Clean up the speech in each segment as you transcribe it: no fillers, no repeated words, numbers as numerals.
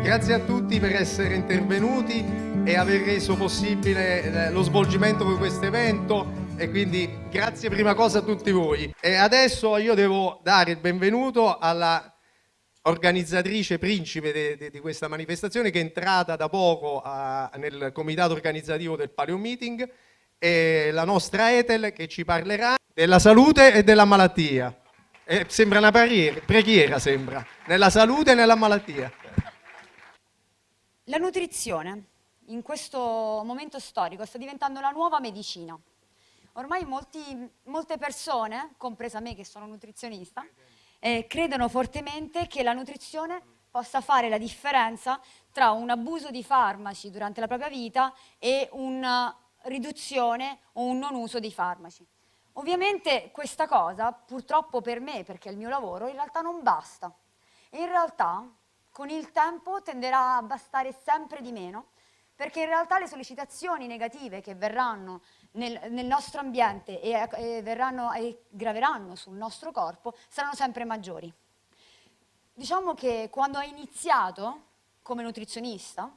Grazie a tutti per essere intervenuti e aver reso possibile lo svolgimento di questo evento, e quindi grazie prima cosa a tutti voi. E adesso io devo dare il benvenuto alla organizzatrice principe di questa manifestazione, che è entrata da poco nel comitato organizzativo del Paleo Meeting, e la nostra Ethel, che ci parlerà della salute e della malattia. Sembra una preghiera, sembra, nella salute e nella malattia. La nutrizione in questo momento storico sta diventando la nuova medicina. Ormai molte persone, compresa me che sono nutrizionista, credono fortemente che la nutrizione possa fare la differenza tra un abuso di farmaci durante la propria vita e una riduzione o un non uso di farmaci. Ovviamente questa cosa, purtroppo per me, perché è il mio lavoro, in realtà non basta. In realtà con il tempo tenderà a bastare sempre di meno, perché in realtà le sollecitazioni negative che verranno nel nostro ambiente e graveranno sul nostro corpo saranno sempre maggiori. Diciamo che quando ho iniziato come nutrizionista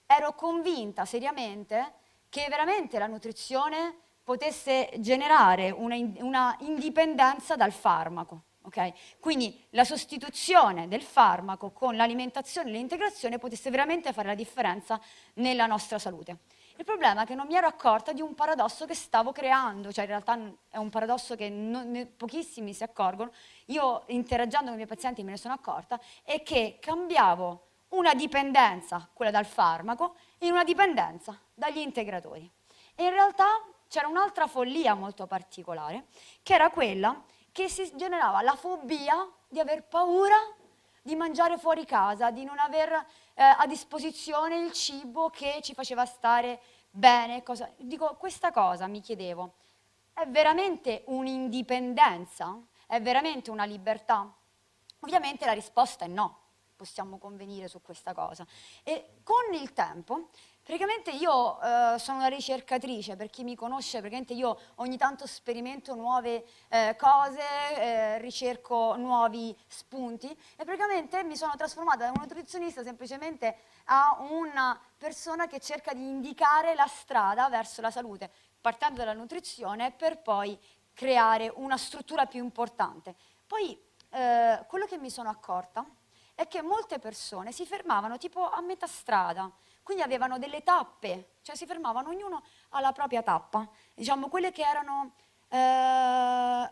ero convinta seriamente che veramente la nutrizione potesse generare una indipendenza dal farmaco. Okay? Quindi la sostituzione del farmaco con l'alimentazione e l'integrazione potesse veramente fare la differenza nella nostra salute. Il problema è che non mi ero accorta di un paradosso che stavo creando, cioè in realtà è un paradosso che pochissimi si accorgono. Io, interagendo con i miei pazienti, me ne sono accorta, è che cambiavo una dipendenza, quella dal farmaco, in una dipendenza dagli integratori. E in realtà c'era un'altra follia molto particolare, che era quella che si generava la fobia di aver paura di mangiare fuori casa, di non aver a disposizione il cibo che ci faceva stare bene. Dico, questa cosa, mi chiedevo, è veramente un'indipendenza? È veramente una libertà? Ovviamente la risposta è no, possiamo convenire su questa cosa. E con il tempo, praticamente io sono una ricercatrice, per chi mi conosce, praticamente io ogni tanto sperimento nuove cose, ricerco nuovi spunti, e praticamente mi sono trasformata da una nutrizionista semplicemente a una persona che cerca di indicare la strada verso la salute, partendo dalla nutrizione per poi creare una struttura più importante. Poi quello che mi sono accorta è che molte persone si fermavano tipo a metà strada, quindi avevano delle tappe, cioè si fermavano ognuno alla propria tappa, diciamo quelle che erano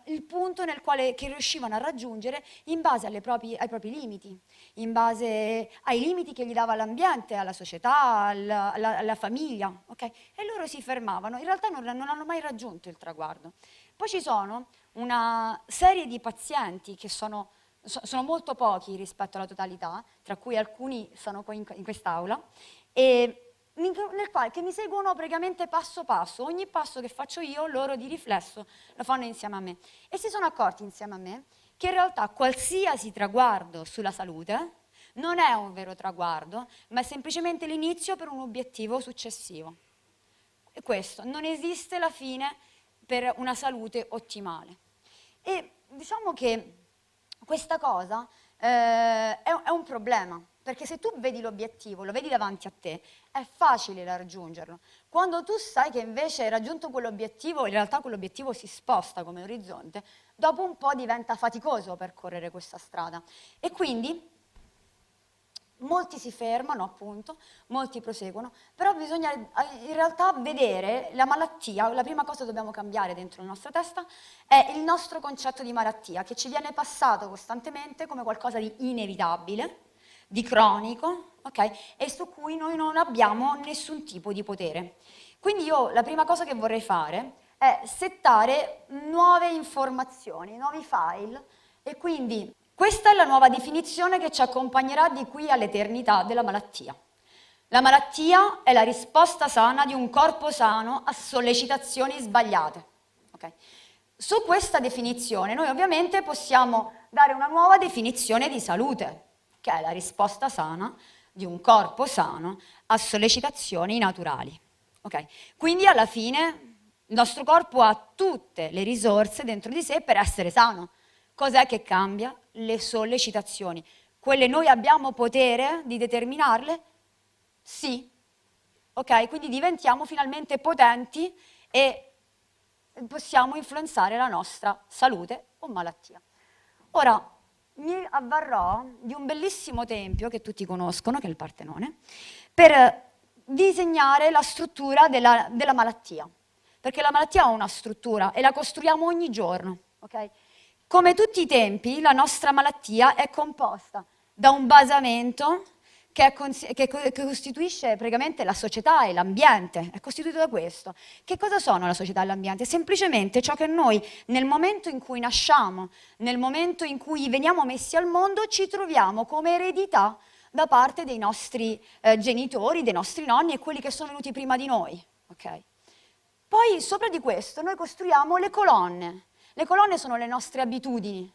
il punto che riuscivano a raggiungere in base ai propri limiti, in base ai limiti che gli dava l'ambiente, alla società, alla famiglia, okay? E loro si fermavano, in realtà non hanno mai raggiunto il traguardo. Poi ci sono una serie di pazienti che sono molto pochi rispetto alla totalità, tra cui alcuni sono qui in quest'aula, e che mi seguono praticamente passo passo. Ogni passo che faccio io, loro di riflesso lo fanno insieme a me. E si sono accorti insieme a me che in realtà qualsiasi traguardo sulla salute non è un vero traguardo, ma è semplicemente l'inizio per un obiettivo successivo. E questo, non esiste la fine per una salute ottimale. E diciamo che questa cosa è un problema, perché se tu vedi l'obiettivo, lo vedi davanti a te, è facile da raggiungerlo. Quando tu sai che invece hai raggiunto quell'obiettivo, in realtà quell'obiettivo si sposta come orizzonte, dopo un po' diventa faticoso percorrere questa strada. E quindi molti si fermano, appunto, molti proseguono, però bisogna in realtà vedere la malattia. La prima cosa che dobbiamo cambiare dentro la nostra testa è il nostro concetto di malattia, che ci viene passato costantemente come qualcosa di inevitabile, di cronico, ok? E su cui noi non abbiamo nessun tipo di potere. Quindi io la prima cosa che vorrei fare è settare nuove informazioni, nuovi file, e quindi questa è la nuova definizione che ci accompagnerà di qui all'eternità della malattia. La malattia è la risposta sana di un corpo sano a sollecitazioni sbagliate. Okay? Su questa definizione noi ovviamente possiamo dare una nuova definizione di salute, che è la risposta sana di un corpo sano a sollecitazioni naturali. Okay? Quindi alla fine il nostro corpo ha tutte le risorse dentro di sé per essere sano. Cos'è che cambia? Le sollecitazioni. quelle noi abbiamo potere di determinarle? Sì. Ok? Quindi diventiamo finalmente potenti e possiamo influenzare la nostra salute o malattia. Ora, mi avvarrò di un bellissimo tempio che tutti conoscono, che è il Partenone, per disegnare la struttura della malattia. Perché la malattia ha una struttura e la costruiamo ogni giorno. Okay? Come tutti i tempi, la nostra malattia è composta da un basamento che costituisce praticamente la società e l'ambiente, è costituito da questo. Che cosa sono la società e l'ambiente? Semplicemente ciò che noi nel momento in cui nasciamo, nel momento in cui veniamo messi al mondo, ci troviamo come eredità da parte dei nostri genitori, dei nostri nonni e quelli che sono venuti prima di noi. Okay? Poi sopra di questo noi costruiamo le colonne. Le colonne sono le nostre abitudini.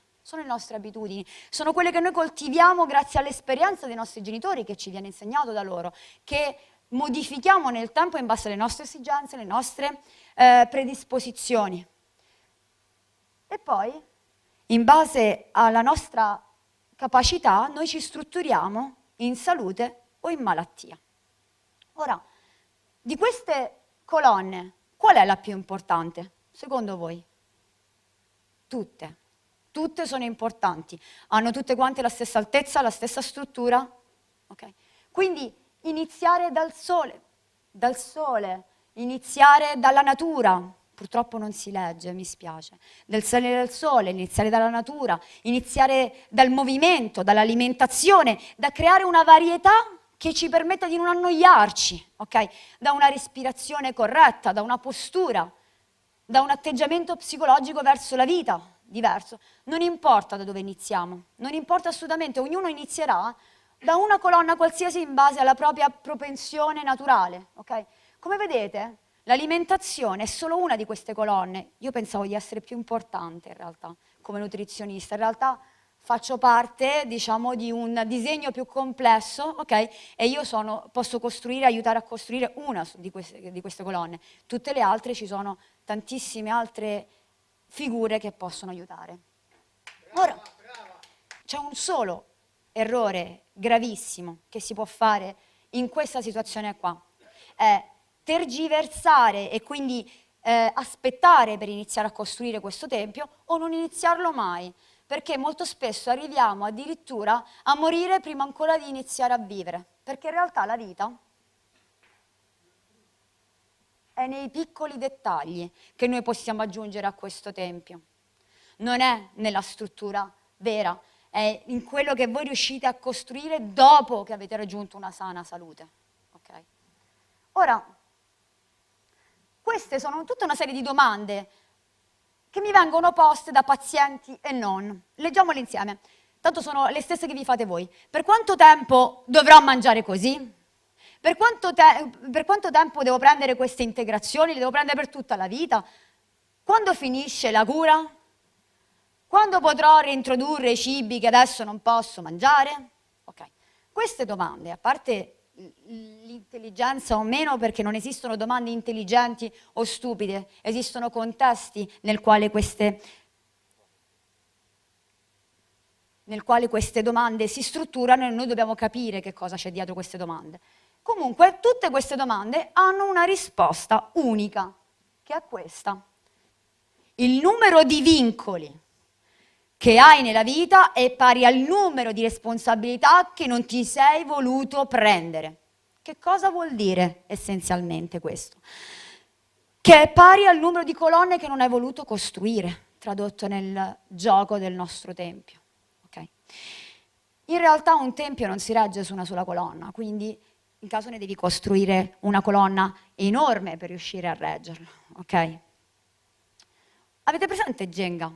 Sono quelle che noi coltiviamo grazie all'esperienza dei nostri genitori, che ci viene insegnato da loro, che modifichiamo nel tempo in base alle nostre esigenze, alle nostre predisposizioni. E poi, in base alla nostra capacità, noi ci strutturiamo in salute o in malattia. Ora, di queste colonne, qual è la più importante, secondo voi? Tutte. Tutte sono importanti, hanno tutte quante la stessa altezza, la stessa struttura. Okay? Quindi iniziare dal sole, iniziare dalla natura, purtroppo non si legge, mi spiace, dal sale del sole, iniziare dalla natura, iniziare dal movimento, dall'alimentazione, da creare una varietà che ci permetta di non annoiarci, okay? Da una respirazione corretta, da una postura, da un atteggiamento psicologico verso la vita diverso. Non importa da dove iniziamo, non importa assolutamente, ognuno inizierà da una colonna qualsiasi in base alla propria propensione naturale, ok? Come vedete, l'alimentazione è solo una di queste colonne. Io pensavo di essere più importante in realtà come nutrizionista, in realtà faccio parte, diciamo, di un disegno più complesso, ok? E io posso aiutare a costruire una di queste colonne. Tutte le altre, ci sono tantissime altre figure che possono aiutare. Ora, c'è un solo errore gravissimo che si può fare in questa situazione qua, è tergiversare e quindi aspettare per iniziare a costruire questo tempio o non iniziarlo mai, perché molto spesso arriviamo addirittura a morire prima ancora di iniziare a vivere, perché in realtà la vita è nei piccoli dettagli che noi possiamo aggiungere a questo tempio. Non è nella struttura vera, è in quello che voi riuscite a costruire dopo che avete raggiunto una sana salute. Okay? Ora, queste sono tutta una serie di domande che mi vengono poste da pazienti e non. Leggiamole insieme. Tanto sono le stesse che vi fate voi. Per quanto tempo dovrò mangiare così? Per quanto tempo devo prendere queste integrazioni? Le devo prendere per tutta la vita? Quando finisce la cura? Quando potrò reintrodurre i cibi che adesso non posso mangiare? Ok. Queste domande, a parte l'intelligenza o meno, perché non esistono domande intelligenti o stupide, esistono contesti nel quale queste domande si strutturano e noi dobbiamo capire che cosa c'è dietro queste domande. Comunque, tutte queste domande hanno una risposta unica, che è questa. Il numero di vincoli che hai nella vita è pari al numero di responsabilità che non ti sei voluto prendere. Che cosa vuol dire essenzialmente questo? Che è pari al numero di colonne che non hai voluto costruire, tradotto nel gioco del nostro tempio. Okay? In realtà un tempio non si regge su una sola colonna, quindi in caso ne devi costruire una colonna enorme per riuscire a reggerlo. Okay? Avete presente Jenga?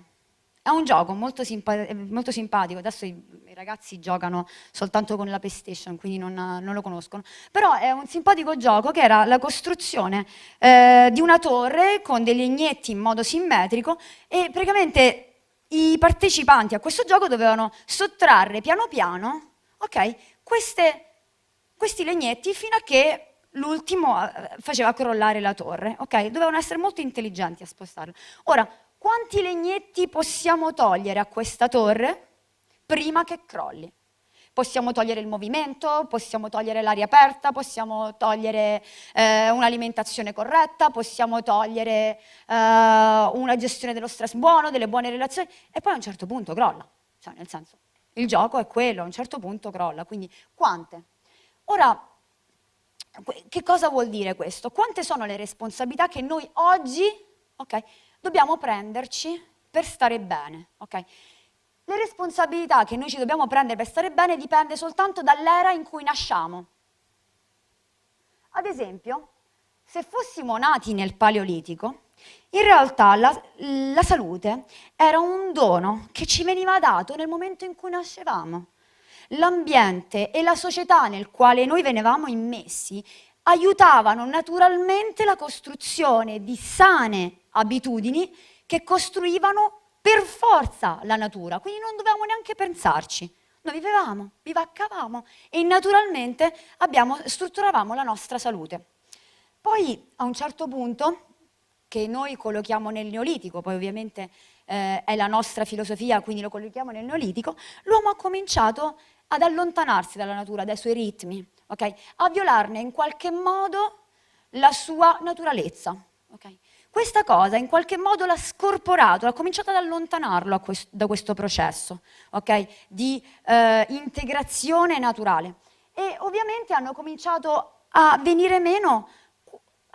È un gioco molto simpatico, adesso i ragazzi giocano soltanto con la PlayStation, quindi non lo conoscono, però è un simpatico gioco che era la costruzione di una torre con dei legnetti in modo simmetrico e praticamente i partecipanti a questo gioco dovevano sottrarre piano piano, okay, questi legnetti fino a che l'ultimo faceva crollare la torre, ok? Dovevano essere molto intelligenti a spostarlo. Ora, quanti legnetti possiamo togliere a questa torre prima che crolli? Possiamo togliere il movimento, possiamo togliere l'aria aperta, possiamo togliere un'alimentazione corretta, possiamo togliere una gestione dello stress buono, delle buone relazioni, e poi a un certo punto crolla. Cioè, nel senso, il gioco è quello, a un certo punto crolla. Quindi, quante? Ora, che cosa vuol dire questo? Quante sono le responsabilità che noi oggi, okay, dobbiamo prenderci per stare bene? Okay? Le responsabilità che noi ci dobbiamo prendere per stare bene dipende soltanto dall'era in cui nasciamo. Ad esempio, se fossimo nati nel Paleolitico, in realtà la salute era un dono che ci veniva dato nel momento in cui nascevamo. L'ambiente e la società nel quale noi venivamo immessi aiutavano naturalmente la costruzione di sane abitudini che costruivano per forza la natura, quindi non dovevamo neanche pensarci. Noi vivevamo, vivaccavamo e naturalmente strutturavamo la nostra salute. Poi a un certo punto, che noi collochiamo nel Neolitico, poi ovviamente è la nostra filosofia, quindi lo collochiamo nel Neolitico, l'uomo ha cominciato ad allontanarsi dalla natura, dai suoi ritmi, okay? A violarne in qualche modo la sua naturalezza. Okay? Questa cosa in qualche modo l'ha scorporato, ha cominciato ad allontanarlo da questo processo, okay? Di integrazione naturale. E ovviamente hanno cominciato a venire meno,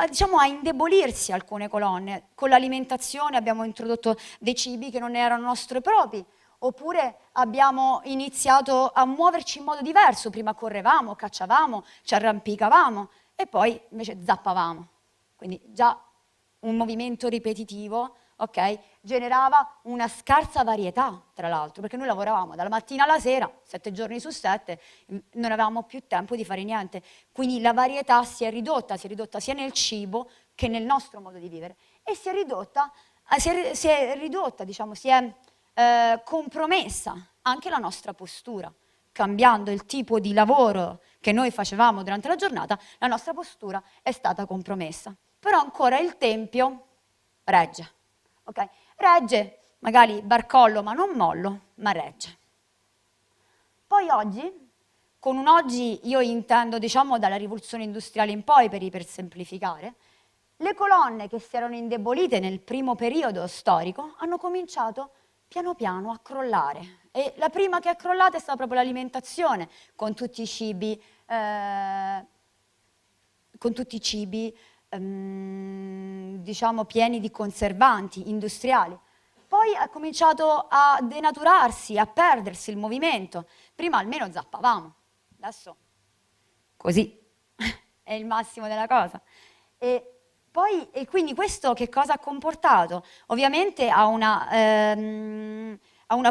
diciamo, a indebolirsi alcune colonne. Con l'alimentazione abbiamo introdotto dei cibi che non erano nostri propri, oppure abbiamo iniziato a muoverci in modo diverso. Prima correvamo, cacciavamo, ci arrampicavamo e poi invece zappavamo. Quindi già un movimento ripetitivo, ok, generava una scarsa varietà, tra l'altro, perché noi lavoravamo dalla mattina alla sera, 7 giorni su 7, non avevamo più tempo di fare niente. Quindi la varietà si è ridotta sia nel cibo che nel nostro modo di vivere. E si è compromessa anche la nostra postura. Cambiando il tipo di lavoro che noi facevamo durante la giornata, la nostra postura è stata compromessa. Però ancora il tempio regge, ok? Regge, magari barcollo ma non mollo, ma regge. Poi oggi, con un oggi io intendo, diciamo, dalla rivoluzione industriale in poi, per semplificare, le colonne che si erano indebolite nel primo periodo storico hanno cominciato piano piano a crollare. E la prima che è crollata è stata proprio l'alimentazione, con tutti i cibi diciamo pieni di conservanti industriali. Poi ha cominciato a denaturarsi, a perdersi il movimento. Prima almeno zappavamo, adesso così è il massimo della cosa. E quindi questo che cosa ha comportato? Ovviamente a una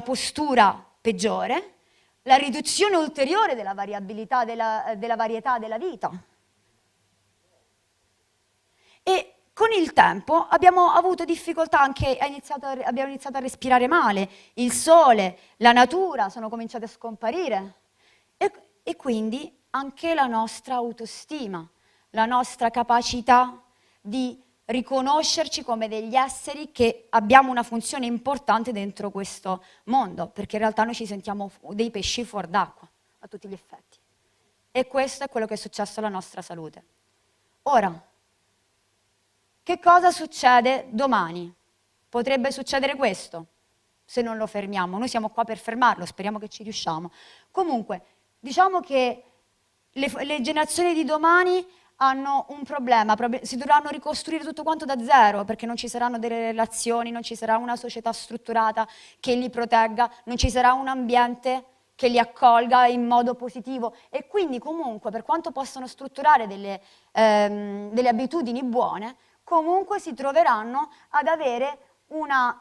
postura peggiore, la riduzione ulteriore della variabilità, della varietà della vita. E con il tempo abbiamo avuto difficoltà anche, abbiamo iniziato a respirare male, il sole, la natura sono cominciate a scomparire e quindi anche la nostra autostima, la nostra capacità di riconoscerci come degli esseri che abbiamo una funzione importante dentro questo mondo, perché in realtà noi ci sentiamo dei pesci fuor d'acqua, a tutti gli effetti. E questo è quello che è successo alla nostra salute. Ora, che cosa succede domani? Potrebbe succedere questo, se non lo fermiamo. Noi siamo qua per fermarlo, speriamo che ci riusciamo. Comunque, diciamo che le generazioni di domani hanno un problema, si dovranno ricostruire tutto quanto da zero, perché non ci saranno delle relazioni, non ci sarà una società strutturata che li protegga, non ci sarà un ambiente che li accolga in modo positivo e quindi comunque per quanto possano strutturare delle abitudini buone, comunque si troveranno ad avere una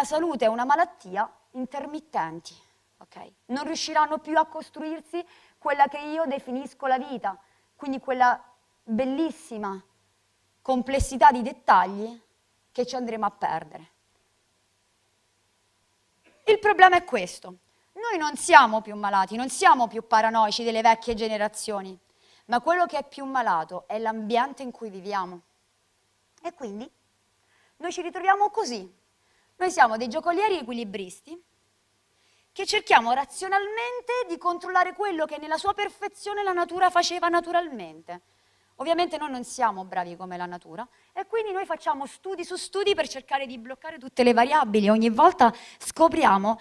salute e una malattia intermittenti, okay? Non riusciranno più a costruirsi quella che io definisco la vita, quindi quella bellissima complessità di dettagli che ci andremo a perdere. Il problema è questo. Noi non siamo più malati, non siamo più paranoici delle vecchie generazioni, ma quello che è più malato è l'ambiente in cui viviamo. E quindi noi ci ritroviamo così. Noi siamo dei giocolieri equilibristi che cerchiamo razionalmente di controllare quello che nella sua perfezione la natura faceva naturalmente. Ovviamente noi non siamo bravi come la natura e quindi noi facciamo studi su studi per cercare di bloccare tutte le variabili. Ogni volta scopriamo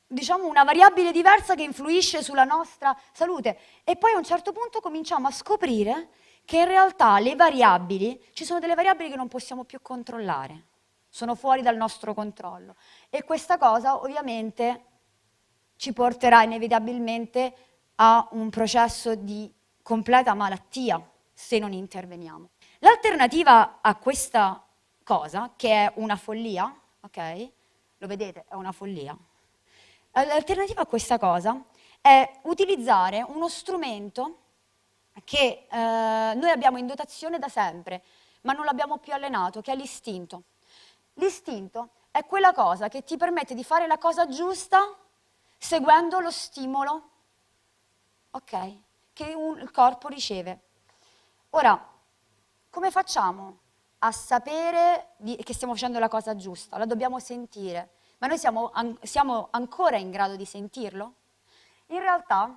diciamo una variabile diversa che influisce sulla nostra salute e poi a un certo punto cominciamo a scoprire che in realtà le variabili, ci sono delle variabili che non possiamo più controllare, sono fuori dal nostro controllo e questa cosa ovviamente ci porterà inevitabilmente a un processo di completa malattia se non interveniamo. L'alternativa a questa cosa, che è una follia, ok? Lo vedete, è una follia. L'alternativa a questa cosa è utilizzare uno strumento che noi abbiamo in dotazione da sempre, ma non l'abbiamo più allenato, che è l'istinto. L'istinto è quella cosa che ti permette di fare la cosa giusta seguendo lo stimolo, ok? Che il corpo riceve. Ora, come facciamo a sapere che stiamo facendo la cosa giusta? La dobbiamo sentire, ma noi siamo ancora in grado di sentirlo? In realtà,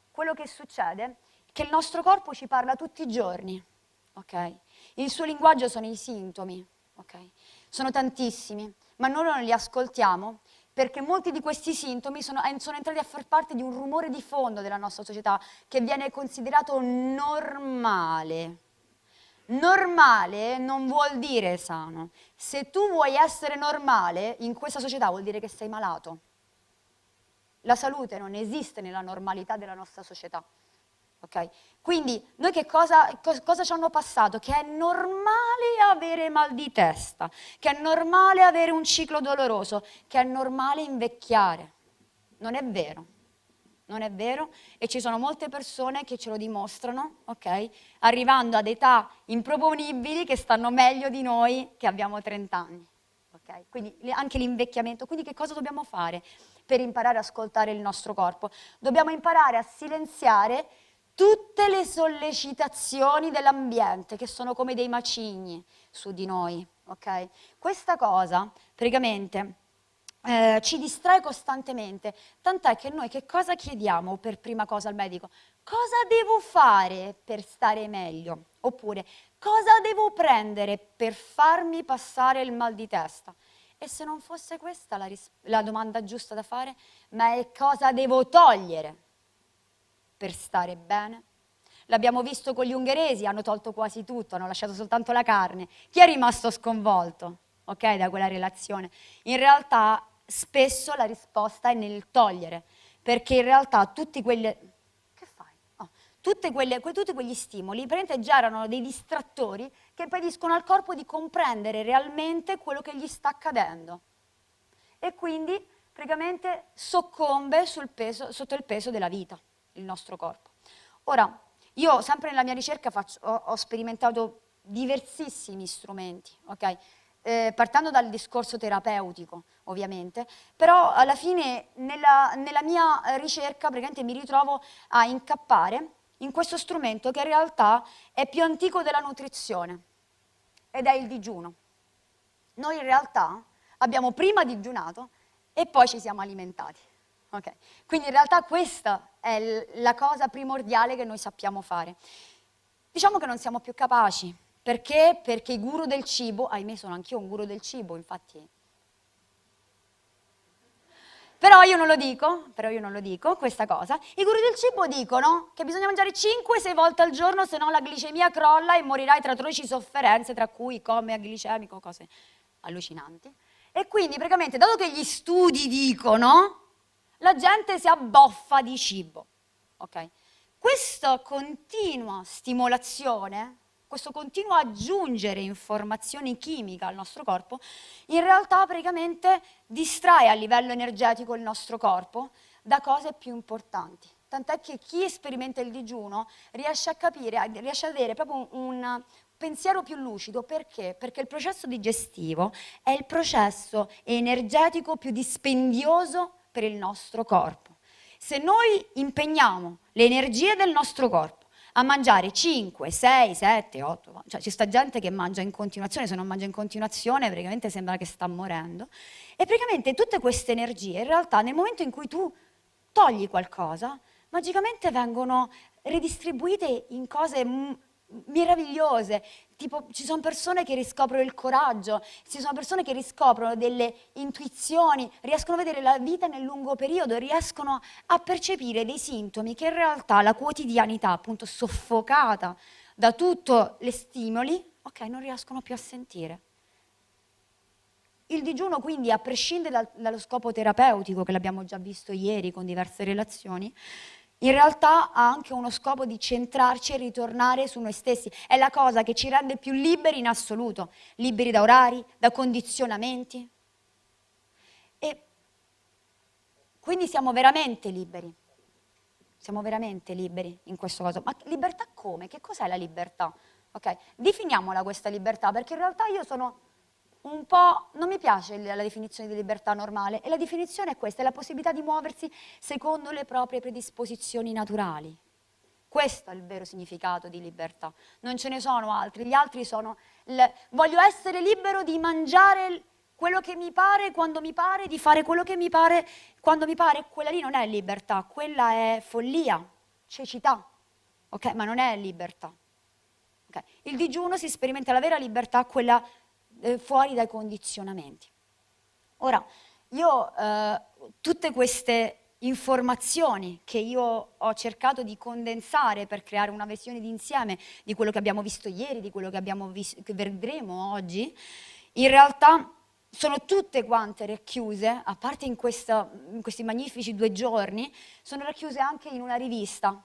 quello che succede è che il nostro corpo ci parla tutti i giorni, ok? Il suo linguaggio sono i sintomi, ok? Sono tantissimi, ma noi non li ascoltiamo perché molti di questi sintomi sono entrati a far parte di un rumore di fondo della nostra società che viene considerato normale. Normale non vuol dire sano. Se tu vuoi essere normale in questa società vuol dire che sei malato. La salute non esiste nella normalità della nostra società. Okay? Quindi noi che cosa ci hanno passato? Che è normale avere mal di testa, che è normale avere un ciclo doloroso, che è normale invecchiare. Non è vero, non è vero e ci sono molte persone che ce lo dimostrano, ok? Arrivando ad età improponibili che stanno meglio di noi che abbiamo 30 anni. Okay? Quindi anche l'invecchiamento. Quindi che cosa dobbiamo fare per imparare ad ascoltare il nostro corpo? Dobbiamo imparare a silenziare tutte le sollecitazioni dell'ambiente, che sono come dei macigni su di noi, ok? Questa cosa, praticamente, ci distrae costantemente, tant'è che noi che cosa chiediamo per prima cosa al medico? Cosa devo fare per stare meglio? Oppure, cosa devo prendere per farmi passare il mal di testa? E se non fosse questa la domanda giusta da fare, ma è cosa devo togliere per stare bene? L'abbiamo visto con gli ungheresi, hanno tolto quasi tutto, hanno lasciato soltanto la carne. Chi è rimasto sconvolto, ok, da quella relazione? In realtà spesso la risposta è nel togliere, perché in realtà tutti quegli stimoli praticamente generano dei distrattori che impediscono al corpo di comprendere realmente quello che gli sta accadendo. E quindi praticamente soccombe sotto il peso della vita, il nostro corpo. Ora, io sempre nella mia ricerca ho sperimentato diversissimi strumenti, ok? Partendo dal discorso terapeutico, ovviamente, però alla fine nella mia ricerca praticamente mi ritrovo a incappare in questo strumento che in realtà è più antico della nutrizione ed è il digiuno. Noi in realtà abbiamo prima digiunato e poi ci siamo alimentati. Okay. Quindi in realtà questa è la cosa primordiale che noi sappiamo fare. Diciamo che non siamo più capaci. Perché? Perché i guru del cibo, ahimè sono anch'io un guru del cibo, infatti. Però io non lo dico questa cosa. I guru del cibo dicono che bisogna mangiare 5-6 volte al giorno, se no la glicemia crolla e morirai tra atroci sofferenze, tra cui coma glicemico, cose allucinanti. E quindi praticamente, dato che gli studi dicono, la gente si abboffa di cibo, ok? Questa continua stimolazione, questo continuo aggiungere informazioni chimiche al nostro corpo, in realtà praticamente distrae a livello energetico il nostro corpo da cose più importanti. Tant'è che chi sperimenta il digiuno riesce a capire, riesce ad avere proprio un pensiero più lucido. Perché? Perché il processo digestivo è il processo energetico più dispendioso per il nostro corpo. Se noi impegniamo le energie del nostro corpo a mangiare 5, 6, 7, 8, cioè ci sta gente che mangia in continuazione, se non mangia in continuazione praticamente sembra che sta morendo, e praticamente tutte queste energie in realtà nel momento in cui tu togli qualcosa, magicamente vengono ridistribuite in cose meravigliose, tipo ci sono persone che riscoprono il coraggio, ci sono persone che riscoprono delle intuizioni, riescono a vedere la vita nel lungo periodo, riescono a percepire dei sintomi che in realtà la quotidianità, appunto soffocata da tutti gli stimoli, ok, non riescono più a sentire. Il digiuno quindi, a prescindere dallo scopo terapeutico, che l'abbiamo già visto ieri con diverse relazioni, in realtà ha anche uno scopo di centrarci e ritornare su noi stessi. È la cosa che ci rende più liberi in assoluto, liberi da orari, da condizionamenti. E quindi siamo veramente liberi. Siamo veramente liberi in questo caso. Ma libertà come? Che cos'è la libertà? Ok? Definiamola questa libertà, perché in realtà io sono un po', non mi piace la definizione di libertà normale, e la definizione è questa, è la possibilità di muoversi secondo le proprie predisposizioni naturali. Questo è il vero significato di libertà, non ce ne sono altri, gli altri sono, voglio essere libero di mangiare quello che mi pare, quando mi pare, di fare quello che mi pare, quando mi pare, quella lì non è libertà, quella è follia, cecità, ok? Ma non è libertà. Okay? Il digiuno si sperimenta la vera libertà, quella fuori dai condizionamenti. Ora, io tutte queste informazioni che io ho cercato di condensare per creare una visione d'insieme di quello che abbiamo visto ieri, di quello che vedremo oggi, in realtà sono tutte quante racchiuse, a parte in questi magnifici 2 giorni, sono racchiuse anche in una rivista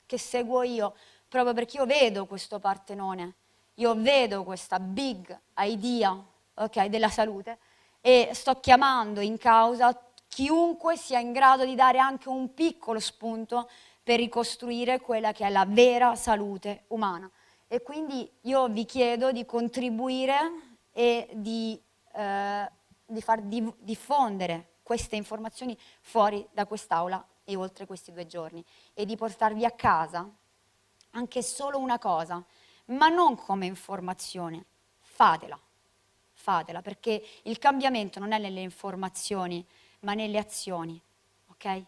che seguo io, proprio perché io vedo questo Partenone. Io vedo questa big idea, okay, della salute, e sto chiamando in causa chiunque sia in grado di dare anche un piccolo spunto per ricostruire quella che è la vera salute umana. E quindi io vi chiedo di contribuire e di far diffondere queste informazioni fuori da quest'aula e oltre questi 2 giorni, e di portarvi a casa anche solo una cosa, ma non come informazione, fatela, perché il cambiamento non è nelle informazioni, ma nelle azioni, ok?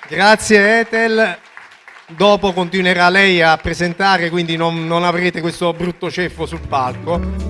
Grazie Ethel. Dopo continuerà lei a presentare, quindi non avrete questo brutto ceffo sul palco.